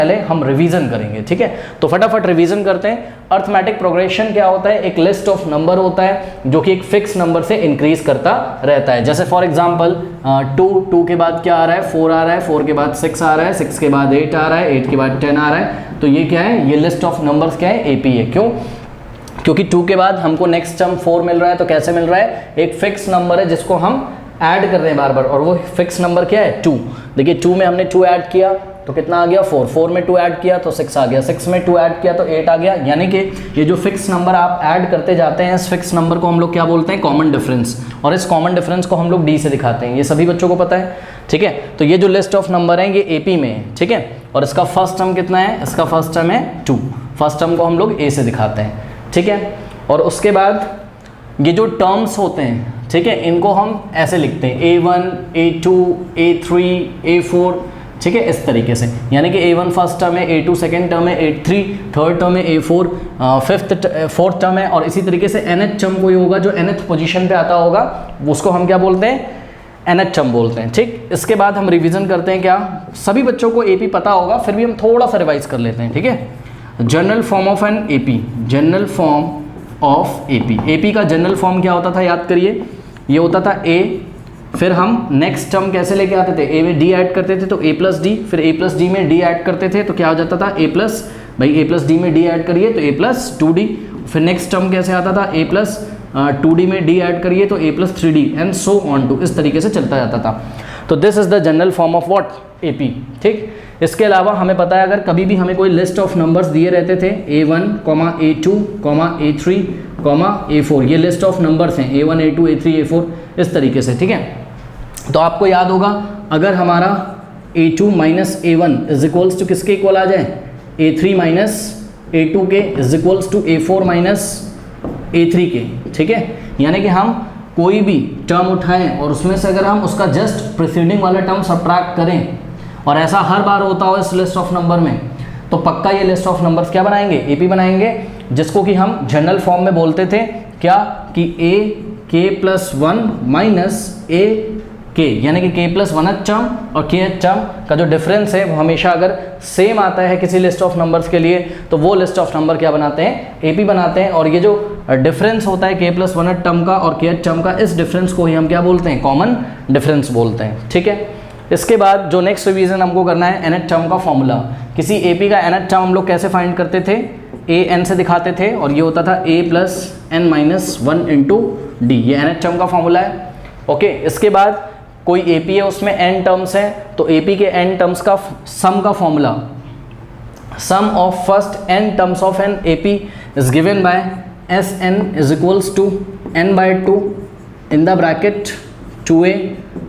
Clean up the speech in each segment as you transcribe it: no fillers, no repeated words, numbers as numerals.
पहले हम रिवीजन करेंगे, ठीक है। तो फटाफट रिवीजन करते हैं। अर्थमेटिक प्रोग्रेशन क्या होता है? एक लिस्ट ऑफ नंबर होता है जो कि एक फिक्स नंबर से इंक्रीज करता रहता है। जैसे फॉर एग्जांपल 2 के बाद क्या आ रहा है? 4 आ रहा है, 4 के बाद 6 आ रहा है, 6 के बाद 8 आ रहा है, 8 के बाद 10 आ रहा है। तो ये क्या है? ये लिस्ट ऑफ नंबर्स क्या है? एपी है। क्यों? क्योंकि 2 के बाद हमको नेक्स्ट टर्म 4 मिल रहा है। तो कैसे मिल रहा है? एक फिक्स नंबर है जिसको हम ऐड कर रहे हैं बार बार, और वो फिक्स नंबर क्या है? 2। देखिए 2 में हमने 2 ऐड किया तो कितना आ गया? 4। 4 में 2 ऐड किया तो 6 आ गया। 6 में 2 ऐड किया तो 8 आ गया। यानी कि ये जो फिक्स नंबर आप ऐड करते जाते हैं, इस फिक्स नंबर को हम लोग क्या बोलते हैं? Common difference. और इस कॉमन डिफरेंस को हम लोग डी से दिखाते हैं। ये सभी बच्चों को पता है, ठीक है। तो ये जो लिस्ट ऑफ नंबर है ये एपी में है, ठीक है। और इसका फर्स्ट टर्म कितना है? इसका फर्स्ट टर्म है 2। फर्स्ट टर्म को हम लोग ए से दिखाते हैं, ठीक है। और उसके बाद ये जो टर्म्स होते हैं, ठीक है, इनको हम ऐसे लिखते हैं A1, A2, A3, A4, ठीक है, इस तरीके से। यानी कि A1 फर्स्ट टर्म है, A2 सेकेंड टर्म है, A3 थर्ड टर्म है, A4 फोर्थ टर्म है, और इसी तरीके से nth टर्म कोई होगा जो nth पोजीशन पे आता होगा, उसको हम क्या बोलते हैं? nth टर्म बोलते हैं, ठीक। इसके बाद हम रिवीजन करते हैं। क्या सभी बच्चों को AP पता होगा, फिर भी हम थोड़ा सा रिवाइज कर लेते हैं, ठीक है। General form of N AP, general form of AP का जनरल फॉर्म क्या होता था? याद करिए, ये होता था A, फिर हम नेक्स्ट टर्म कैसे लेके आते थे? A में D ऐड करते थे तो A प्लस डी, फिर A प्लस डी में D ऐड करते थे तो क्या हो जाता था? A प्लस, भाई A प्लस डी में D ऐड करिए तो A प्लस 2D। फिर नेक्स्ट टर्म कैसे आता था? A प्लस 2D में D ऐड करिए तो A plus 3D, and so on to, इस तरीके से चलता जाता था। तो this is the general form of what? AP, ठीक। इसके अलावा हमें पता है, अगर कभी भी हमें कोई लिस्ट ऑफ नंबर्स दिए रहते थे, A1, A2, A3, A4, ये लिस्ट ऑफ नंबर्स हैं, A1, A2, A3, A4, इस तरीके से, ठीक है। तो आपको याद होगा, अगर हमारा A2 minus A1 is equals to किसके इक्वल आ जाए? A3 माइनस A2 के is equals to A4 minus A3 के, ठीक है। यानी कि हम कोई भी टर्म उठाएं और उसमें से अगर हम उसका जस्ट प्रीसीडिंग वाला टर्म सब्ट्रैक्ट करें, और ऐसा हर बार होता हो इस लिस्ट ऑफ नंबर में, तो पक्का ये लिस्ट ऑफ नंबर्स क्या बनाएंगे? AP बनाएंगे, जिसको कि हम जनरल फॉर्म में बोलते थे क्या? कि AK+1 माइनस AK, यानी कि K+1th टर्म और Kth टर्म का जो डिफरेंस है वो हमेशा अगर सेम आता है किसी लिस्ट ऑफ नंबर्स के लिए, तो वो लिस्ट ऑफ नंबर क्या बनाते हैं? AP बनाते हैं। और ये जो डिफरेंस होता है K+1th टर्म का और Kth टर्म का, इस डिफरेंस को ही हम क्या बोलते हैं? कॉमन डिफरेंस बोलते हैं, ठीक है। इसके बाद जो नेक्स्ट रिवीजन हमको करना है, nth टर्म का फॉर्मूला। किसी AP का nth टर्म हम लोग कैसे फाइंड करते थे? AN से दिखाते थे, और ये होता था A+n-1 इंटू डी, ये nth टर्म का फॉर्मूला है, ओके। इसके बाद कोई AP है, उसमें n टर्म्स हैं, तो AP के n टर्म्स का सम का formula, sum of first n terms of N AP is given by Sn is equals to n/2 in the bracket 2a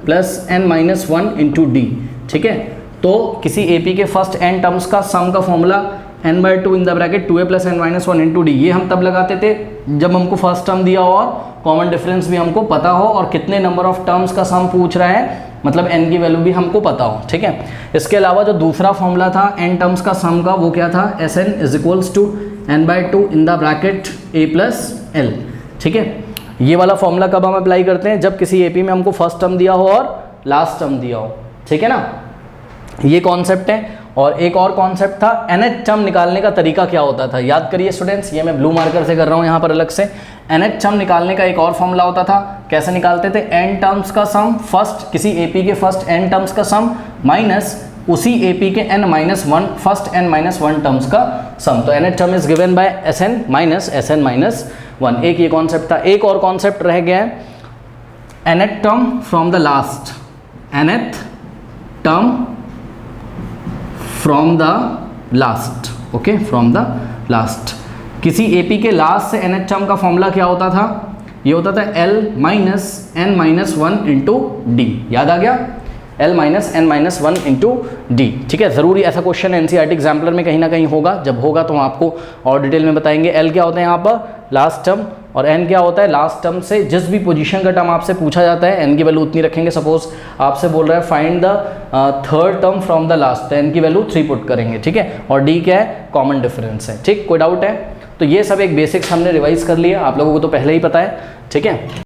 plus n-1 into d, ठीक है। तो किसी AP के फर्स्ट n टर्म्स का sum का formula n/2 in the bracket 2a plus n-1 into D, ये हम तब लगाते थे जब हमको फर्स्ट टर्म दिया हो और कॉमन डिफरेंस भी हमको पता हो, और कितने नंबर ऑफ टर्म्स का सम पूछ रहा है, मतलब n की वैल्यू भी हमको पता हो, ठीक है। इसके अलावा जो दूसरा फॉर्मूला था n टर्म्स का सम का, वो क्या था? Sn is equals to n/2 in the bracket a plus l, ठीक है। ये वाला फॉर्मूला कब हम अप्लाई करते हैं? जब किसी AP में हमको फर्स्ट टर्म दिया हो और लास्ट टर्म दिया हो, ठीक है ना। ये कॉन्सेप्ट है। और एक और कॉन्सेप्ट था, nth टर्म निकालने का तरीका क्या होता था? याद करिए स्टूडेंट्स, ये मैं ब्लू मार्कर से कर रहा हूँ यहाँ पर अलग से। nth टर्म निकालने का एक और फॉर्मूला होता था। कैसे निकालते थे? n टर्म्स का सम, फर्स्ट किसी AP के फर्स्ट n टर्म्स का सम माइनस उसी AP के n-1 फर्स्ट n-1 टर्म्स का सम। तो nth term is given by Sn minus Sn-1। एक ये कॉन्सेप्ट था। एक और कॉन्सेप्ट रह गया है, nth term from the last, nth term from the last, okay, from the last. किसी AP के लास्ट से nth टर्म का फॉर्मूला क्या होता था? ये होता था L-n-1 इंटू डी। याद आ गया? L-n-1 इंटू डी, ठीक है। ज़रूरी ऐसा क्वेश्चन NCERT एग्जाम्पलर में कहीं ना कहीं होगा, जब होगा तो हम आपको और डिटेल में बताएंगे। L क्या होता है यहाँ पर? लास्ट टर्म, और n क्या होता है? लास्ट टर्म से जिस भी पोजीशन का टर्म आपसे पूछा जाता है, n की वैल्यू उतनी रखेंगे। सपोज आपसे बोल रहा है find the third term from the last, तो n की वैल्यू 3 पुट करेंगे, ठीक है। और d क्या है? कॉमन डिफरेंस है, ठीक। कोई डाउट है? तो ये सब एक बेसिक्स हमने रिवाइज कर लिया, आप लोगों को तो पहले ही पता है, ठीक है।